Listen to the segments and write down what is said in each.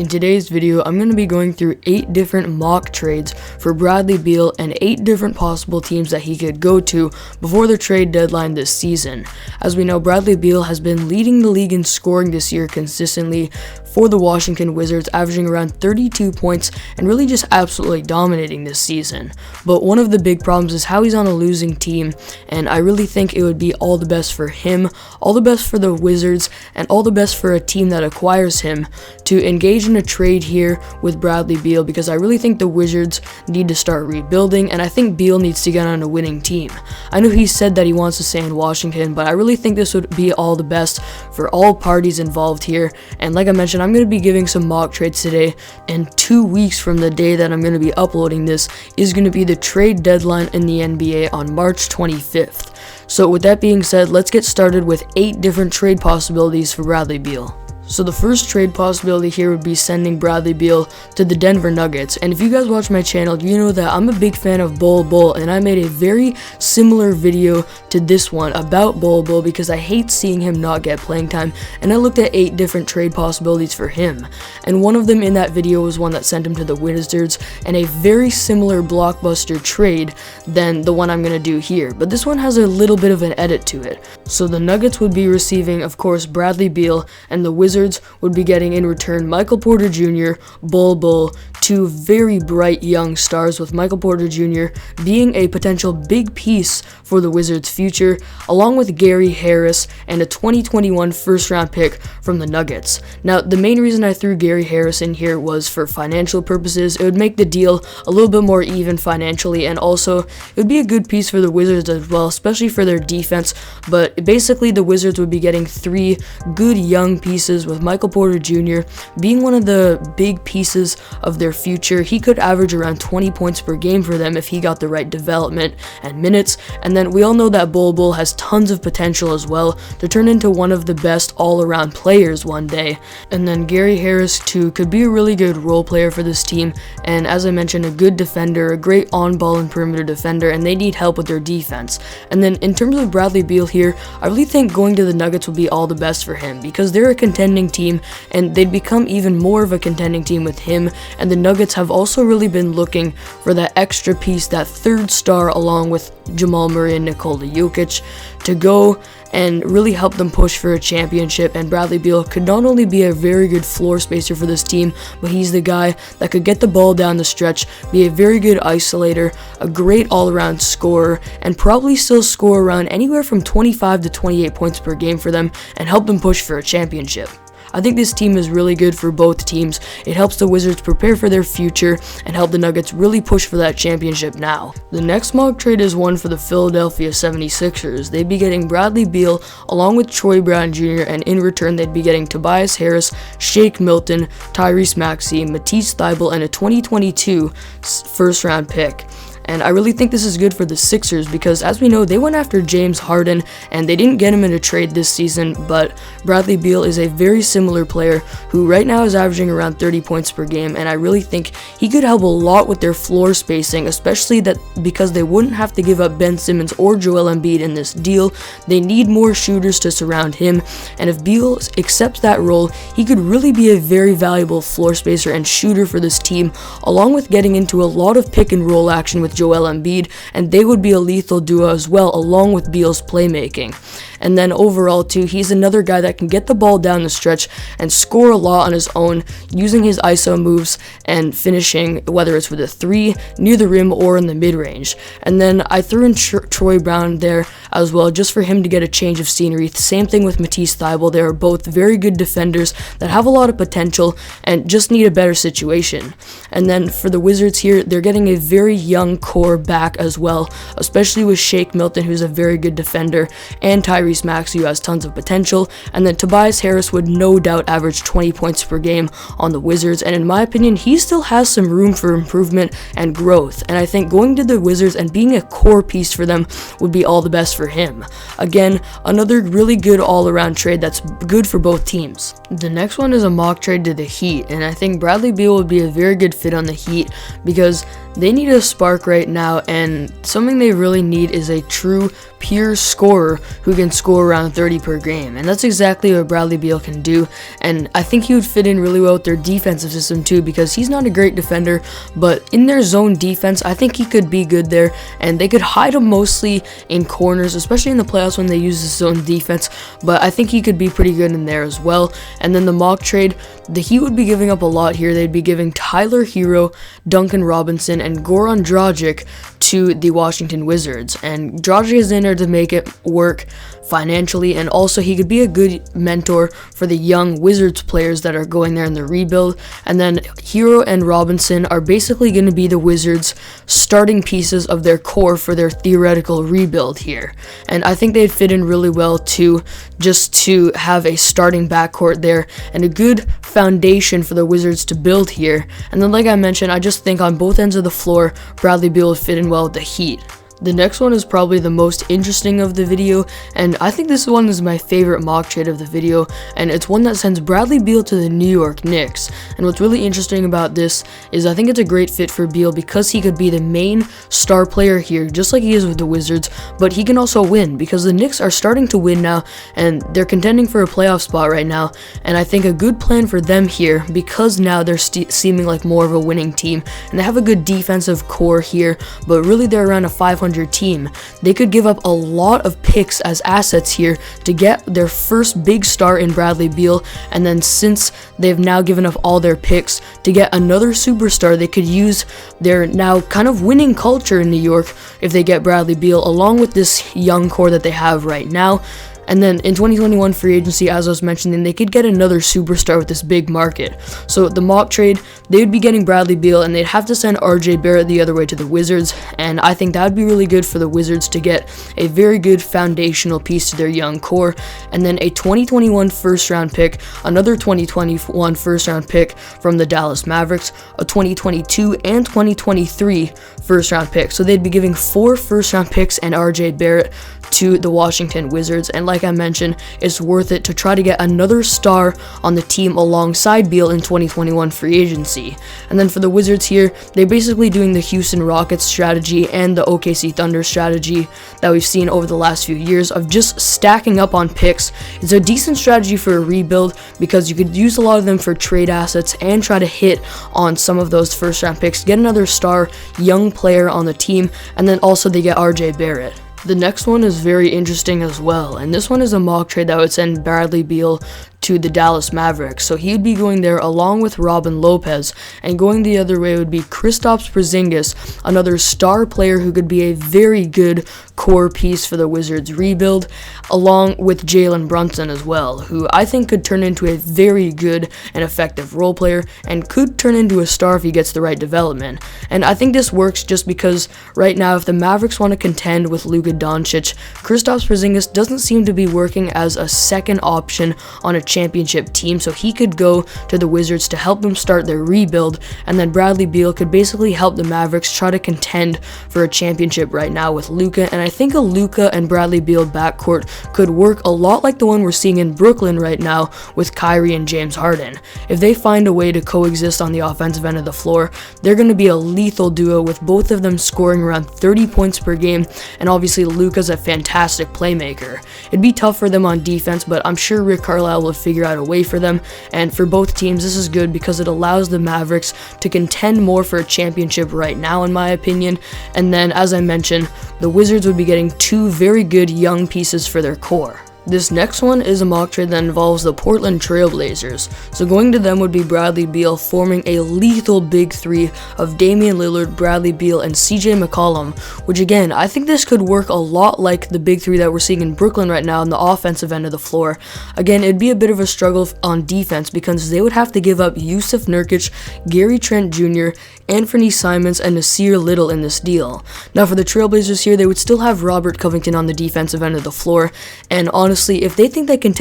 In today's video, I'm going to be going through 8 different mock trades for Bradley Beal and 8 different possible teams that he could go to before the trade deadline this season. As we know, Bradley Beal has been leading the league in scoring this year consistently for the Washington Wizards, averaging around 32 points and really just absolutely dominating this season. But one of the big problems is how he's on a losing team, and I really think it would be all the best for him, all the best for the Wizards, and all the best for a team that acquires him to engage in a trade here with Bradley Beal, because I really think the Wizards need to start rebuilding, and I think Beal needs to get on a winning team. I know he said that he wants to stay in Washington, but I really think this would be all the best for all parties involved here. And like I mentioned, I'm going to be giving some mock trades today, and 2 weeks from the day that I'm going to be uploading this is going to be the trade deadline in the NBA on March 25th. So with that being said, let's get started with 8 different trade possibilities for Bradley Beal. So the first trade possibility here would be sending Bradley Beal to the Denver Nuggets. And if you guys watch my channel, you know that I'm a big fan of Bol Bol, and I made a very similar video to this one about Bol Bol because I hate seeing him not get playing time, and I looked at 8 different trade possibilities for him. And one of them in that video was one that sent him to the Wizards, and a very similar blockbuster trade than the one I'm going to do here. But this one has a little bit of an edit to it. So the Nuggets would be receiving, of course, Bradley Beal, and the Wizards would be getting in return Michael Porter Jr., Bol Bol, 2 very bright young stars, with Michael Porter Jr. being a potential big piece for the Wizards' future, along with Gary Harris and a 2021 first-round pick from the Nuggets. Now, the main reason I threw Gary Harris in here was for financial purposes. It would make the deal a little bit more even financially, and also it would be a good piece for the Wizards as well, especially for their defense. But basically, the Wizards would be getting 3 good young pieces, with Michael Porter Jr. being one of the big pieces of their future. He could average around 20 points per game for them if he got the right development and minutes. And then we all know that Bol Bol has tons of potential as well to turn into one of the best all-around players one day. And then Gary Harris too could be a really good role player for this team, and as I mentioned, a good defender, a great on-ball and perimeter defender, and they need help with their defense. And then in terms of Bradley Beal here, I really think going to the Nuggets would be all the best for him, because they're a contending team, and they'd become even more of a contending team with him. And the Nuggets have also really been looking for that extra piece, that 3rd star along with Jamal Murray and Nikola Jokic, to go and really help them push for a championship. And Bradley Beal could not only be a very good floor spacer for this team, but he's the guy that could get the ball down the stretch, be a very good isolator, a great all-around scorer, and probably still score around anywhere from 25 to 28 points per game for them and help them push for a championship. I think this team is really good for both teams. It helps the Wizards prepare for their future and help the Nuggets really push for that championship now. The next mock trade is one for the Philadelphia 76ers. They'd be getting Bradley Beal along with Troy Brown Jr., and in return they'd be getting Tobias Harris, Shake Milton, Tyrese Maxey, Matisse Thybulle, and a 2022 first-round pick. And I really think this is good for the Sixers because, as we know, they went after James Harden and they didn't get him in a trade this season, but Bradley Beal is a very similar player who right now is averaging around 30 points per game, and I really think he could help a lot with their floor spacing, especially that because they wouldn't have to give up Ben Simmons or Joel Embiid in this deal. They need more shooters to surround him, and if Beal accepts that role, he could really be a very valuable floor spacer and shooter for this team, along with getting into a lot of pick and roll action with Joel Embiid, and they would be a lethal duo as well, along with Beal's playmaking. And then overall too, he's another guy that can get the ball down the stretch and score a lot on his own, using his ISO moves and finishing, whether it's with a 3, near the rim, or in the mid-range. And then I threw in Troy Brown there as well, just for him to get a change of scenery. Same thing with Matisse Thybulle. They are both very good defenders that have a lot of potential and just need a better situation. And then for the Wizards here, they're getting a very young core back as well, especially with Shake Milton, who's a very good defender, and Tyrese Maxey, who has tons of potential. And then Tobias Harris would no doubt average 20 points per game on the Wizards, and in my opinion, he still has some room for improvement and growth, and I think going to the Wizards and being a core piece for them would be all the best for him. Again, another really good all-around trade that's good for both teams. The next one is a mock trade to the Heat, and I think Bradley Beal would be a very good fit on the Heat because they need a spark right now, and something they really need is a true pure scorer who can score around 30 per game, and that's exactly what Bradley Beal can do. And I think he would fit in really well with their defensive system too, because he's not a great defender, but in their zone defense, I think he could be good there, and they could hide him mostly in corners, especially in the playoffs when they use the zone defense, but I think he could be pretty good in there as well. And then the mock trade, the Heat would be giving up a lot here. They'd be giving Tyler Hero, Duncan Robinson, and Goran Dragic to the Washington Wizards, and Dragic is in there to make it work financially, and also he could be a good mentor for the young Wizards players that are going there in the rebuild. And then Hero and Robinson are basically going to be the Wizards starting pieces of their core for their theoretical rebuild here, and I think they'd fit in really well too, just to have a starting backcourt there and a good foundation for the Wizards to build here. And then, like I mentioned, I just think on both ends of the floor, Bradley Beal would fit in well with the Heat. The next one is probably the most interesting of the video, and I think this one is my favorite mock trade of the video, and it's one that sends Bradley Beal to the New York Knicks. And what's really interesting about this is I think it's a great fit for Beal because he could be the main star player here, just like he is with the Wizards, but he can also win because the Knicks are starting to win now, and they're contending for a playoff spot right now. And I think a good plan for them here, because now they're seeming like more of a winning team, and they have a good defensive core here, but really they're around a 500 team. They could give up a lot of picks as assets here to get their first big star in Bradley Beal, and then since they've now given up all their picks to get another superstar, they could use their now kind of winning culture in New York if they get Bradley Beal along with this young core that they have right now. And then in 2021 free agency, as I was mentioning, they could get another superstar with this big market. So the mock trade, they would be getting Bradley Beal, and they'd have to send RJ Barrett the other way to the Wizards. And I think that would be really good for the Wizards to get a very good foundational piece to their young core. And then a 2021 first round pick, another 2021 first round pick from the Dallas Mavericks, a 2022 and 2023 first round pick. So they'd be giving 4 first round picks and RJ Barrett to the Washington Wizards, and like I mentioned, it's worth it to try to get another star on the team alongside Beal in 2021 free agency. And then for the Wizards here, they're basically doing the Houston Rockets strategy and the OKC Thunder strategy that we've seen over the last few years of just stacking up on picks. It's a decent strategy for a rebuild because you could use a lot of them for trade assets and try to hit on some of those first round picks, get another star young player on the team, and then also they get RJ Barrett. The next one is very interesting as well, and this one is a mock trade that would send Bradley Beal to the Dallas Mavericks. So he'd be going there along with Robin Lopez, and going the other way would be Kristaps Porzingis, another star player who could be a very good core piece for the Wizards rebuild, along with Jalen Brunson as well, who I think could turn into a very good and effective role player and could turn into a star if he gets the right development. And I think this works just because right now if the Mavericks want to contend with Luka Doncic, Kristaps Porzingis doesn't seem to be working as a second option on a championship team, so he could go to the Wizards to help them start their rebuild, and then Bradley Beal could basically help the Mavericks try to contend for a championship right now with Luka. And I think a Luka and Bradley Beal backcourt could work a lot like the one we're seeing in Brooklyn right now with Kyrie and James Harden. If they find a way to coexist on the offensive end of the floor, they're going to be a lethal duo with both of them scoring around 30 points per game, and obviously Luka's a fantastic playmaker. It'd be tough for them on defense, but I'm sure Rick Carlisle will figure out a way for them, and for both teams this is good because it allows the Mavericks to contend more for a championship right now in my opinion. And then as I mentioned, the Wizards would be getting 2 very good young pieces for their core. This next one is a mock trade that involves the Portland Trailblazers. So going to them would be Bradley Beal forming a lethal big 3 of Damian Lillard, Bradley Beal, and CJ McCollum, which again, I think this could work a lot like the big 3 that we're seeing in Brooklyn right now on the offensive end of the floor. Again, it'd be a bit of a struggle on defense because they would have to give up Yusuf Nurkic, Gary Trent Jr., Anthony Simons, and Nasir Little in this deal. Now for the Trailblazers here, they would still have Robert Covington on the defensive end of the floor, and on honestly, if they think they can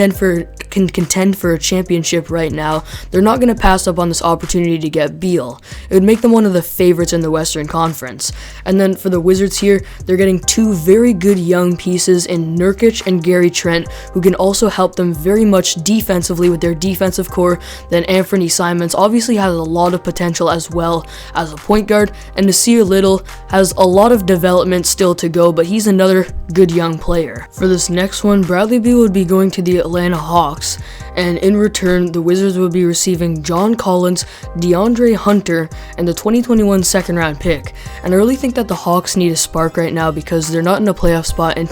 contend for a championship right now, they're not going to pass up on this opportunity to get Beal. It would make them one of the favorites in the Western Conference. And then for the Wizards here, they're getting two very good young pieces in Nurkic and Gary Trent, who can also help them very much defensively with their defensive core. Then Anthony Simons obviously has a lot of potential as well as a point guard, and Nasir Little has a lot of development still to go, but he's another good young player. For this next one, Bradley Beal would be going to the Atlanta Hawks, and in return, the Wizards would be receiving John Collins, DeAndre Hunter, and the 2021 second round pick. And I really think that the Hawks need a spark right now because they're not in a playoff spot, and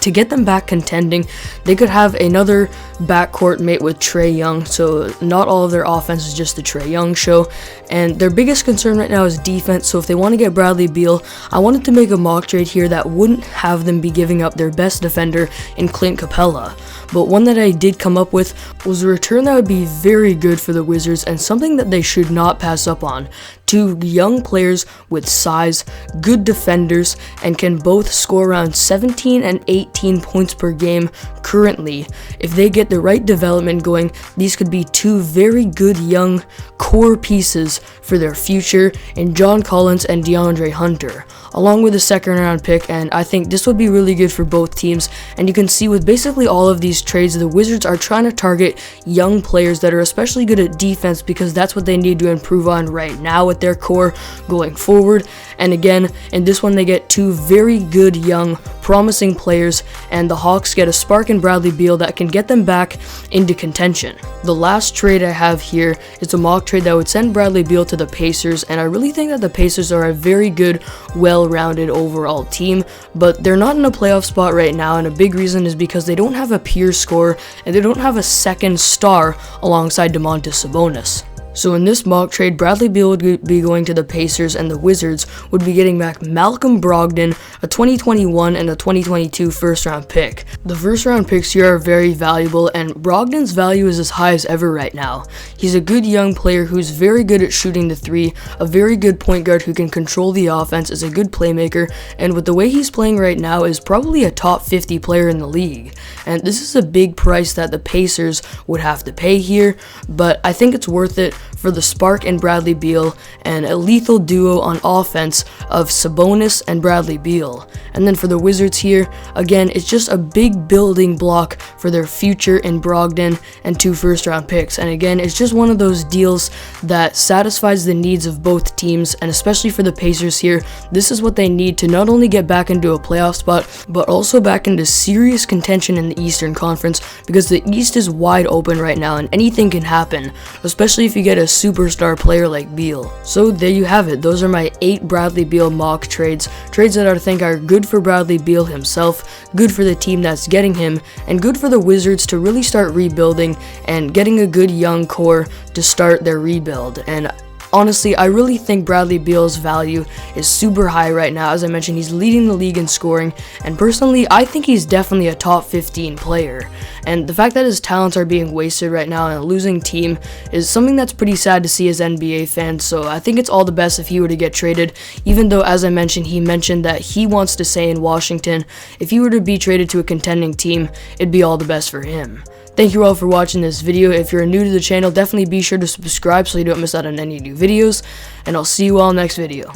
to get them back contending, they could have another backcourt mate with Trae Young, so not all of their offense is just the Trae Young show. And their biggest concern right now is defense, so if they want to get Bradley Beal, I wanted to make a mock trade here that wouldn't have them be giving up their best defender in Clint Capella. But one that I did come up with was a return that would be very good for the Wizards and something that they should not pass up on. Two young players with size, good defenders, and can both score around 17 and 18 points per game currently. If they get the right development going, these could be two very good young core pieces for their future in John Collins and DeAndre Hunter, along with a second round pick, and I think this would be really good for both teams. And you can see with basically all of these trades, the Wizards are trying to target young players that are especially good at defense because that's what they need to improve on right now with their core going forward. And again, in this one, they get two very good young promising players, and the Hawks get a spark in Bradley Beal that can get them back into contention. The last trade I have here is a mock trade that would send Bradley Beal to the Pacers, and I really think that the Pacers are a very good, well-rounded overall team, but they're not in a playoff spot right now, and a big reason is because they don't have a pure scorer and they don't have a second star alongside Domantas Sabonis. So in this mock trade, Bradley Beal would be going to the Pacers, and the Wizards would be getting back Malcolm Brogdon, a 2021 and a 2022 first round pick. The first round picks here are very valuable, and Brogdon's value is as high as ever right now. He's a good young player who's very good at shooting the three, a very good point guard who can control the offense, is a good playmaker, and with the way he's playing right now is probably a top 50 player in the league. And this is a big price that the Pacers would have to pay here, but I think it's worth it for the spark in Bradley Beal and a lethal duo on offense of Sabonis and Bradley Beal. And then for the Wizards here, again, it's just a big building block for their future in Brogdon and two first round picks. And again, it's just one of those deals that satisfies the needs of both teams, and especially for the Pacers here, this is what they need to not only get back into a playoff spot, but also back into serious contention in the Eastern Conference, because the East is wide open right now and anything can happen, especially if you get a superstar player like Beal. So there you have it. Those are my 8 Bradley Beal mock trades that I think are good for Bradley Beal himself, good for the team that's getting him, and good for the Wizards to really start rebuilding and getting a good young core to start their rebuild. And honestly, I really think Bradley Beal's value is super high right now. As I mentioned, he's leading the league in scoring, and personally, I think he's definitely a top 15 player. And the fact that his talents are being wasted right now in a losing team is something that's pretty sad to see as NBA fans, so I think it's all the best if he were to get traded, even though, as I mentioned, he mentioned that he wants to stay in Washington. If he were to be traded to a contending team, it'd be all the best for him. Thank you all for watching this video. If you're new to the channel, definitely be sure to subscribe so you don't miss out on any new videos, and I'll see you all next video.